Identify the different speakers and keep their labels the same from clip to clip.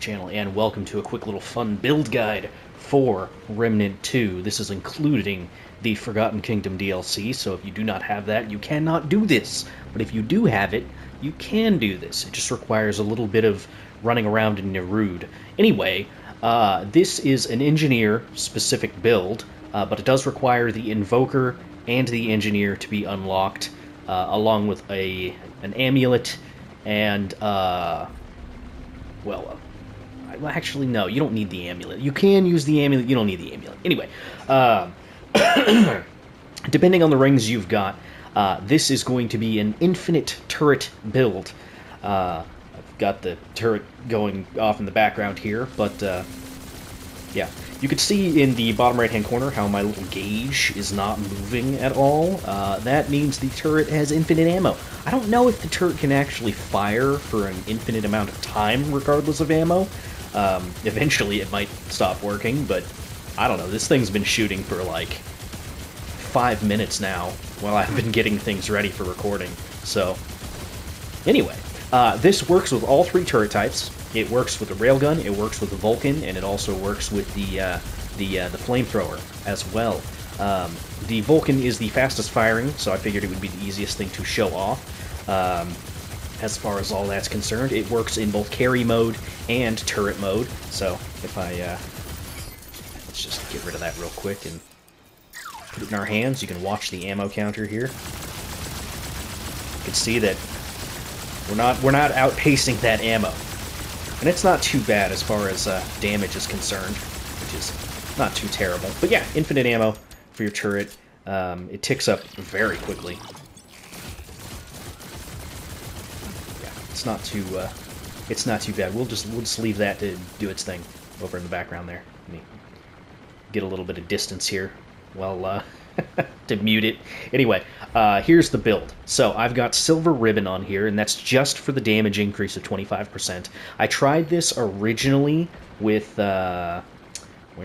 Speaker 1: channel, and welcome to a quick little fun build guide for Remnant 2. This is including the Forgotten Kingdom DLC, so if you do not have that, you cannot do this. But if you do have it, you can do this. It just requires a little bit of running around in Nerud. Anyway, this is an engineer-specific build, but it does require the Invoker and the Engineer to be unlocked, along with an amulet and, well, actually, no, you don't need the amulet. You can use the amulet, you don't need the amulet. Anyway, depending on the rings you've got, this is going to be an infinite turret build. I've got the turret going off in the background here, but, yeah. You can see in the bottom right-hand corner how my little gauge is not moving at all. That means the turret has infinite ammo. I don't know if the turret can actually fire for an infinite amount of time, regardless of ammo. Eventually it might stop working, but I don't know. This thing's been shooting for like 5 minutes now while I've been getting things ready for recording. So, anyway, this works with all three turret types. It works with the railgun, it works with the Vulcan, and it also works with the flamethrower as well. The Vulcan is the fastest firing, so I figured it would be the easiest thing to show off. As far as all that's concerned, it works in both carry mode and turret mode. So if I let's just get rid of that real quick and put it in our hands. You can watch the ammo counter here. You can see that we're not outpacing that ammo. And it's not too bad as far as damage is concerned, which is not too terrible. But yeah, infinite ammo for your turret. It ticks up very quickly. Yeah, it's not too bad. We'll just leave that to do its thing over in the background there. Let me get a little bit of distance here while to mute it. Anyway, here's the build. So I've got silver ribbon on here, and that's just for the damage increase of 25%. I tried this originally with, where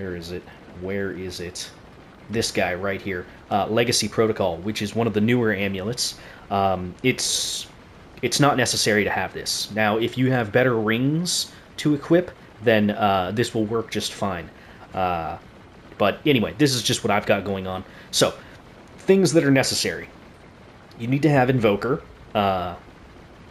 Speaker 1: is it? This guy right here, Legacy Protocol, which is one of the newer amulets. It's not necessary to have this. Now, if you have better rings to equip, then this will work just fine. But anyway, this is just what I've got going on. So, things that are necessary. You need to have Invoker,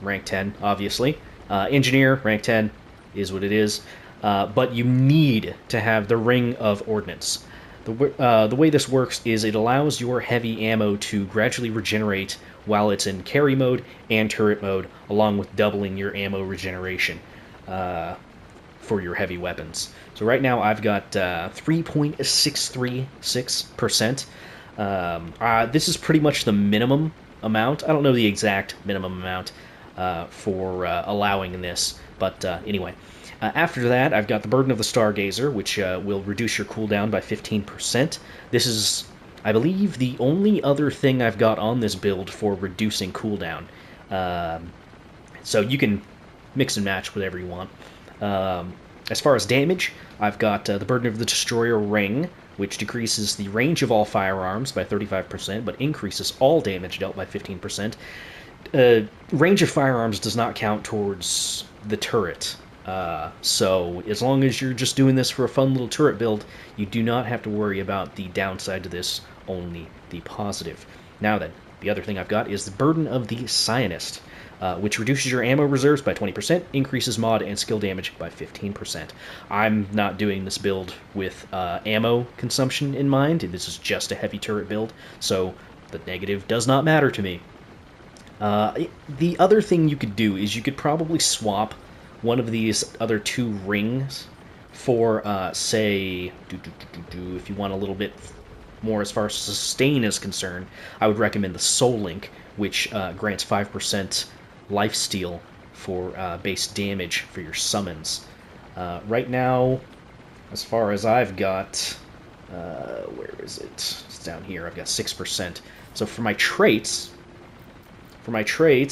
Speaker 1: rank 10, obviously. Engineer, rank 10, is what it is. But you need to have the Ring of Ordnance. The way this works is it allows your heavy ammo to gradually regenerate while it's in carry mode and turret mode, along with doubling your ammo regeneration for your heavy weapons. So right now I've got 3.636%. This is pretty much the minimum amount. I don't know the exact minimum amount for allowing this, but anyway. After that, I've got the Burden of the Stargazer, which will reduce your cooldown by 15%. This is, I believe, the only other thing I've got on this build for reducing cooldown. So you can mix and match whatever you want. As far as damage, I've got the Burden of the Destroyer Ring, which decreases the range of all firearms by 35%, but increases all damage dealt by 15%. Range of firearms does not count towards the turret. So as long as you're just doing this for a fun little turret build, you do not have to worry about the downside to this, only the positive. Now then, the other thing I've got is the Burden of the Scionist, which reduces your ammo reserves by 20%, increases mod and skill damage by 15%. I'm not doing this build with ammo consumption in mind. This is just a heavy turret build, so the negative does not matter to me. The other thing you could do is you could probably swap one of these other two rings for, say, if you want a little bit more as far as sustain is concerned, I would recommend the Soul Link, which grants 5% lifesteal for base damage for your summons. Right now, as far as I've got, where is it? It's down here. I've got 6%. So for my traits,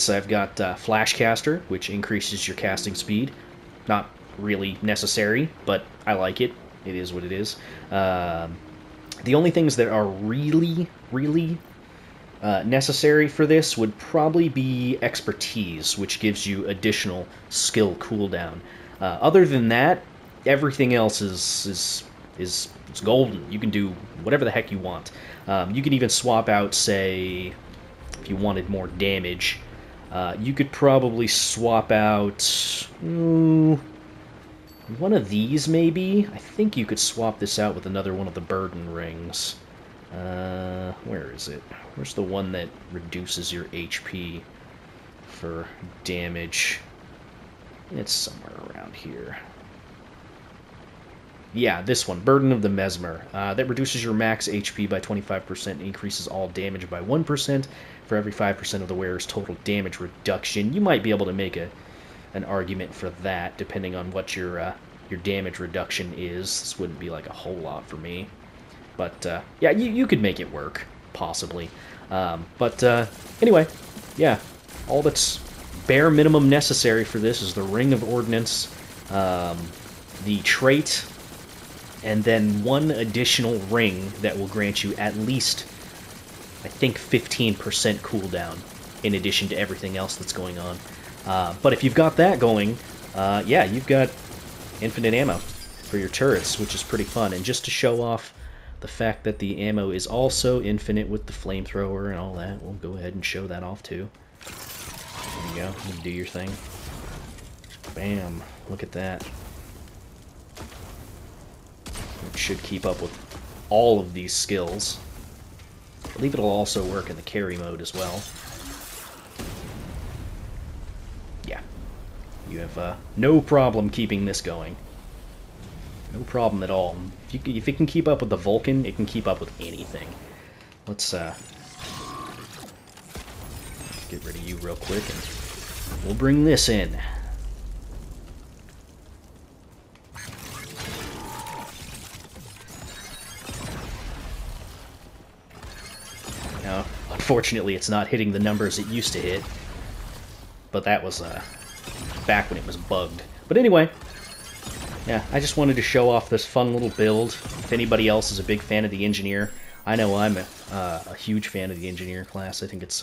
Speaker 1: I've got Flashcaster, which increases your casting speed. Not really necessary, but I like it. It is what it is. The only things that are really necessary for this would probably be Expertise, which gives you additional skill cooldown. Other than that, everything else is golden. You can do whatever the heck you want. You can even swap out, say, if you wanted more damage, you could probably swap out one of these, maybe? I think you could swap this out with another one of the burden rings. Where is it? Where's the one that reduces your HP for damage? It's somewhere around here. Yeah, this one, Burden of the Mesmer. That reduces your max HP by 25% and increases all damage by 1% for every 5% of the wearer's total damage reduction. You might be able to make an argument for that, depending on what your damage reduction is. This wouldn't be like a whole lot for me. But, yeah, you could make it work, possibly. Anyway, yeah, all that's bare minimum necessary for this is the Ring of Ordnance, the trait, and then one additional ring that will grant you at least, I think, 15% cooldown, in addition to everything else that's going on. But if you've got that going, yeah, you've got infinite ammo for your turrets, which is pretty fun. And just to show off the fact that the ammo is also infinite with the flamethrower and all that, we'll go ahead and show that off too. There you go, you do your thing. Bam, look at that. It should keep up with all of these skills. I believe it'll also work in the carry mode as well. Yeah, you have no problem keeping this going. No problem at all. If it can keep up with the Vulcan, it can keep up with anything. Let's get rid of you real quick, and we'll bring this in. Now, unfortunately, it's not hitting the numbers it used to hit, but that was back when it was bugged. But anyway, yeah, I just wanted to show off this fun little build. If anybody else is a big fan of the Engineer, I know I'm a huge fan of the Engineer class. I think it's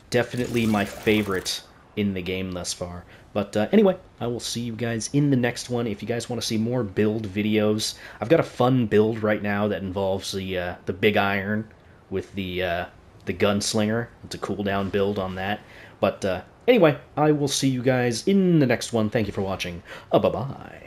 Speaker 1: definitely my favorite in the game thus far. But anyway, I will see you guys in the next one. If you guys want to see more build videos, I've got a fun build right now that involves the big iron with the gunslinger. It's a cooldown build on that. But anyway, I will see you guys in the next one. Thank you for watching. Bye-bye.